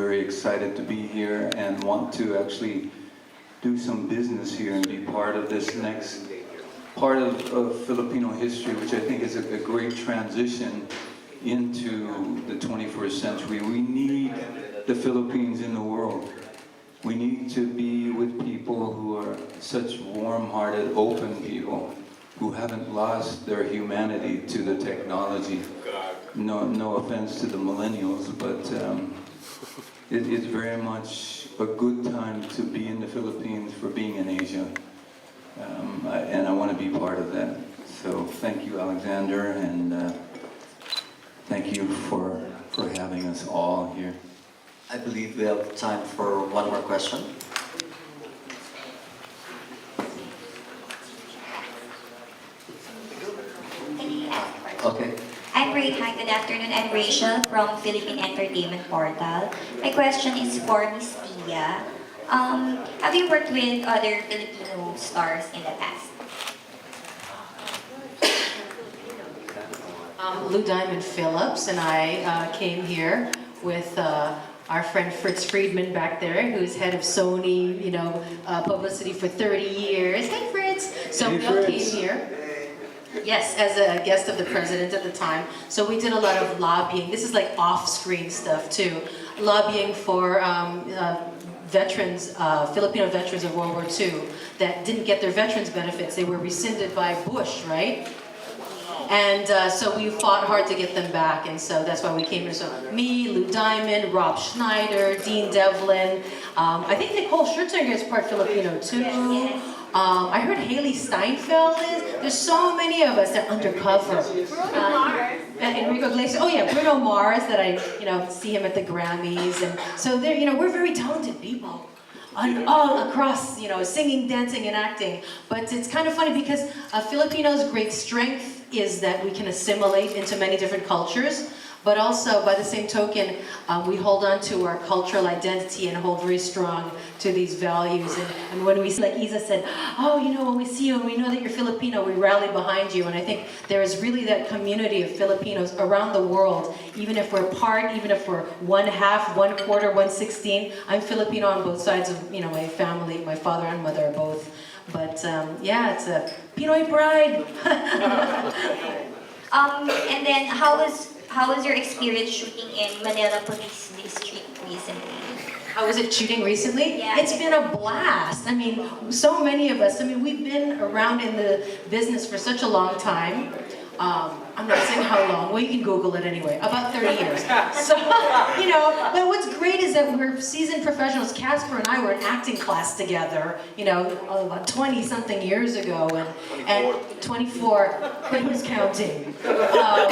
very excited to be here and want to actually do some business here and be part of this next part of Filipino history, which I think is a great transition into the 21st century. We need the Philippines in the world. We need to be with people who are such warm-hearted, open people who haven't lost their humanity to the technology. No offense to the millennials, but it's very much a good time to be in the Philippines for being in Asia. And I want to be part of that. So thank you, Alexander, and thank you for having us all here. I believe we have time for one more question. Okay. I'm Ray. Hi, good afternoon. I'm Rachel from Philippine Entertainment Portal. My question is for Miss Tia. Have you worked with other Filipino stars in the past? Lou Diamond Phillips and I came here with our friend Fritz Friedman back there, who's head of Sony, publicity for 30 years. Hey, Fritz! So hey, we all came Fritz. here. Yes, as a guest of the president at the time. So we did a lot of lobbying. This is like off-screen stuff too. Lobbying for veterans, Filipino veterans of World War II that didn't get their veterans benefits. They were rescinded by Bush, right? And so we fought hard to get them back, and so that's why we came here. So me, Lou Diamond, Rob Schneider, Dean Devlin. I think Nicole Scherzinger is part Filipino too. I heard Haley Steinfeld is. There's so many of us that are undercover. Enrico Iglesias. Oh yeah, Bruno Mars. That I see him at the Grammys, and so there. We're very talented people. All across, singing, dancing, and acting. But it's kind of funny because Filipinos' great strength is that we can assimilate into many different cultures, but also, by the same token, we hold on to our cultural identity and hold very strong to these values. And when we, like Isa said, when we see you and we know that you're Filipino, we rally behind you. And I think there is really that community of Filipinos around the world, even if we're part, even if we're 1/2, 1/4, 1/16. I'm Filipino on both sides of my family. My father and mother are both. But yeah, it's a Pinoy pride. And then how was your experience shooting in Manila Police District recently? How was it shooting recently? Yeah. It's been a blast. I mean, so many of us, we've been around in the business for such a long time. I'm not saying how long, well you can Google it anyway, about 30 years. So, but what's great is that we're seasoned professionals. Casper and I were in acting class together, about 20-something years ago, and 24, but who's counting? But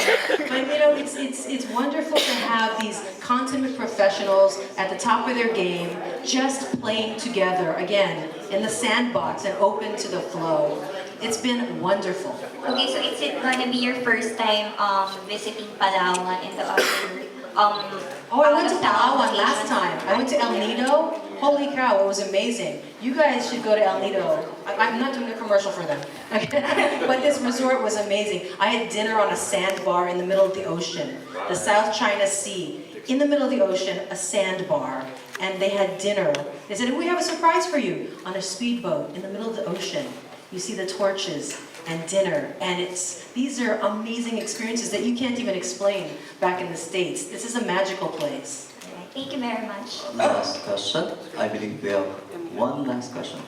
it's wonderful to have these consummate professionals at the top of their game, just playing together, again, in the sandbox and open to the flow. It's been wonderful. Okay, so is it gonna be your first time visiting Palawan and the other Oh, I went to Palawan last time. I went to El Nido. Holy cow, it was amazing. You guys should go to El Nido. I'm not doing a commercial for them. But this resort was amazing. I had dinner on a sandbar in the middle of the ocean. The South China Sea. In the middle of the ocean, a sandbar. And they had dinner. They said, we have a surprise for you. On a speedboat in the middle of the ocean. You see the torches and dinner, and these are amazing experiences that you can't even explain back in the States. This is a magical place. Thank you very much. Last question. I believe we have one last question.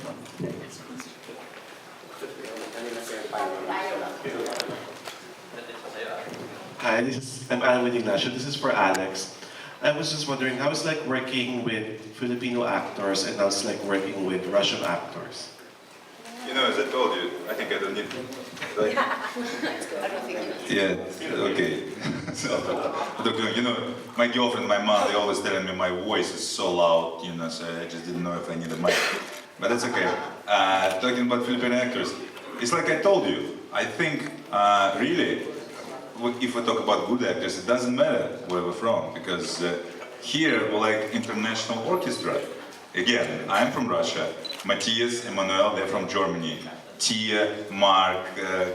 Hi, I'm Alan Ignacio. This is for Alex. I was just wondering how it's like working with Filipino actors and how it's like working with Russian actors. As I told you, I think I don't need like, yeah, okay. So, my girlfriend, my mom, they always telling me my voice is so loud, so I just didn't know if I need a mic. But that's okay. Talking about Filipino actors, it's like I told you, I think, really, if we talk about good actors, it doesn't matter where we're from, because here we're like international orchestra. Again, I'm from Russia. Matthias, Emmanuel, they're from Germany. Tia, Mark,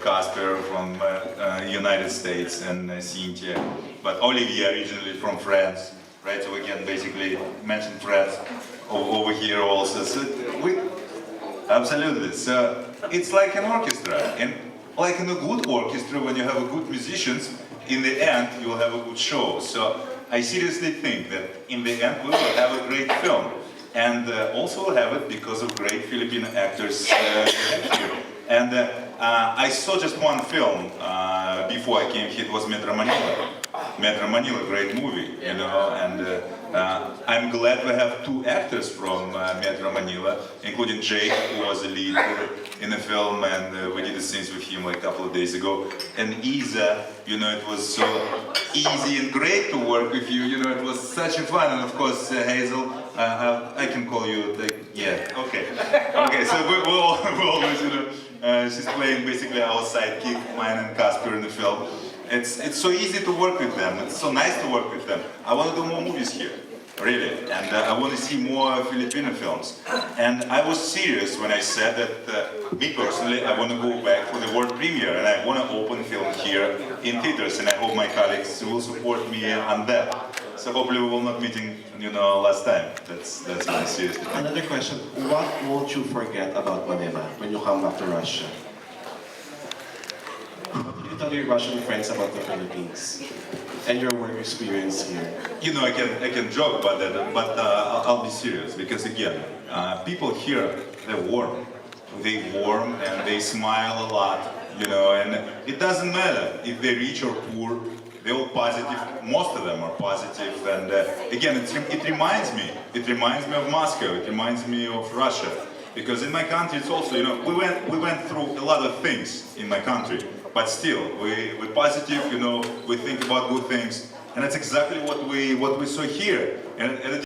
Casper from United States, and Cynthia. But Olivier originally from France. right? So we can basically mention friends over here also. So absolutely. So it's like an orchestra, and like in a good orchestra, when you have a good musicians, in the end you will have a good show. So I seriously think that in the end we will have a great film, and also we'll have it because of great Filipino actors here. And I saw just one film before I came here. It was Metro Manila. Metro Manila, great movie, you know, and I'm glad we have two actors from Metro Manila, including Jake, who was the lead in the film, and we did the scenes with him like a couple of days ago. And Isa, you know, it was so easy and great to work with you, you know, it was such a fun, and of course Hazel, I can call you, like, yeah, okay. Okay, so we always, you know, she's playing basically our sidekick, mine and Casper in the film. It's so easy to work with them. It's so nice to work with them. I want to do more movies here, really, and I want to see more Filipino films. And I was serious when I said that me personally, I want to go back for the world premiere, and I want to open film here in theaters, and I hope my colleagues will support me on that. So hopefully we will not meeting, you know, last time. That's my serious. Another question, what won't you forget about Manila when you come back to Russia? What do you tell your Russian friends about the Philippines and your work experience here? You know, I can joke about that, but I'll be serious, because again, people here, they're warm. They warm and they smile a lot, you know, and it doesn't matter if they're rich or poor, they're all positive, most of them are positive, and again, it reminds me of Moscow, it reminds me of Russia, because in my country it's also, you know, we went through a lot of things in my country, but still, we're positive, you know, we think about good things, and that's exactly what we saw here. And